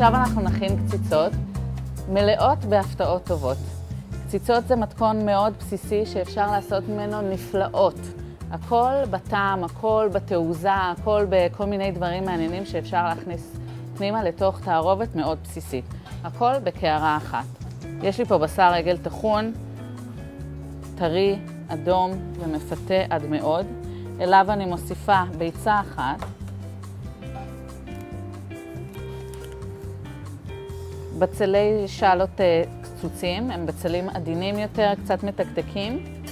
עכשיו אנחנו נכין קציצות מלאות בהפתעות טובות. קציצות זה מתכון מאוד בסיסי שאפשר לעשות ממנו נפלאות. הכל בטעם, הכל בתעוזה, הכל בכל מיני דברים מעניינים שאפשר להכניס פנימה לתוך תערובת מאוד בסיסית. הכל בקערה אחת. יש לי פה בשר עגל טחון, טרי, אדום ומפתה עד מאוד. אליו אני מוסיפה ביצה אחת. בצלי שאלות קצוצים, הם בצלים עדינים יותר, קצת מתקתקים.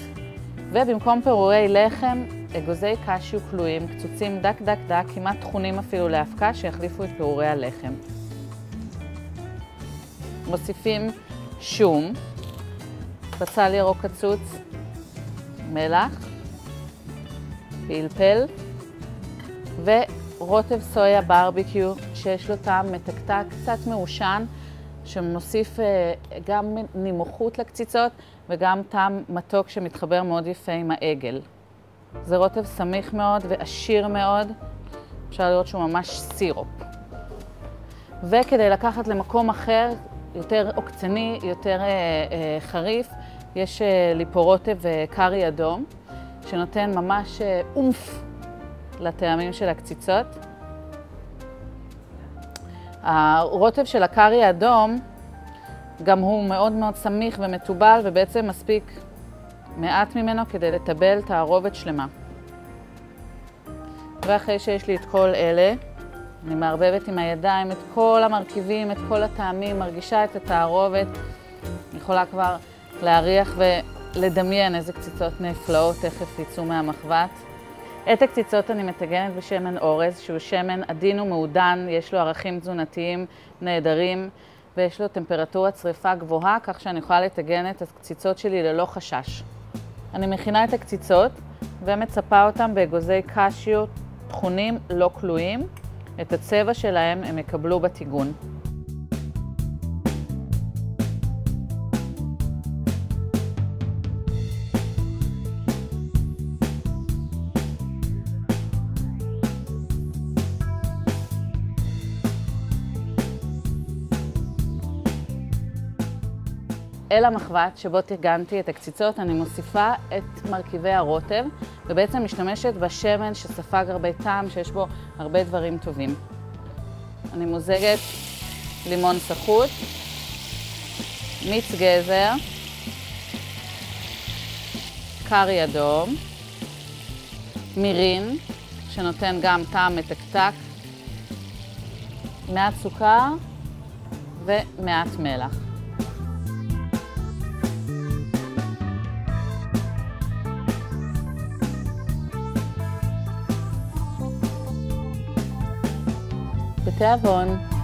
ובמקום פירורי לחם, אגוזי קשיו כלואים, קצוצים דק דק דק, כמעט תכונים אפילו להפקה, שיחליפו את פירורי הלחם. מוסיפים שום, בצל ירוק קצוץ, מלח, פלפל ורוטב סויה ברביקיו שיש לו טעם מתקתק, קצת מעושן, שמוסיף גם נימוכות לקציצות וגם טעם מתוק שמתחבר מאוד יפה עם העגל. זה רוטב סמיך מאוד ועשיר מאוד, אפשר לראות שהוא ממש סירופ. וכדי לקחת למקום אחר, יותר עוקצני, יותר חריף, יש לי פה רוטב קרי אדום, שנותן ממש אומף לטעמים של הקציצות. הרוטב של הקרי האדום גם הוא מאוד מאוד סמיך ומטובל, ובעצם מספיק מעט ממנו כדי לטבל תערובת שלמה. ואחרי שיש לי את כל אלה, אני מערבבת עם הידיים את כל המרכיבים, את כל הטעמים, מרגישה את התערובת. אני יכולה כבר להריח ולדמיין איזה קציצות נפלאות תכף יצאו מהמחבת. את הקציצות אני מטגנת בשמן אורז, שהוא שמן עדין ומעודן, יש לו ערכים תזונתיים נהדרים, ויש לו טמפרטורת שריפה גבוהה, כך שאני יכולה לטגן את הקציצות שלי ללא חשש. אני מכינה את הקציצות ומצפה אותם באגוזי קשיו טחונים לא כלואים. את הצבע שלהם הם יקבלו בטיגון. אל המחבת שבו תרגנתי את הקציצות אני מוסיפה את מרכיבי הרוטב ובעצם משתמשת בשמן שספג הרבה טעם, שיש בו הרבה דברים טובים. אני מוזגת לימון סחוט, מיץ גזר, קרי אדום, מירין שנותן גם טעם מתקתק, מעט סוכר ומעט מלח. בתיאבון.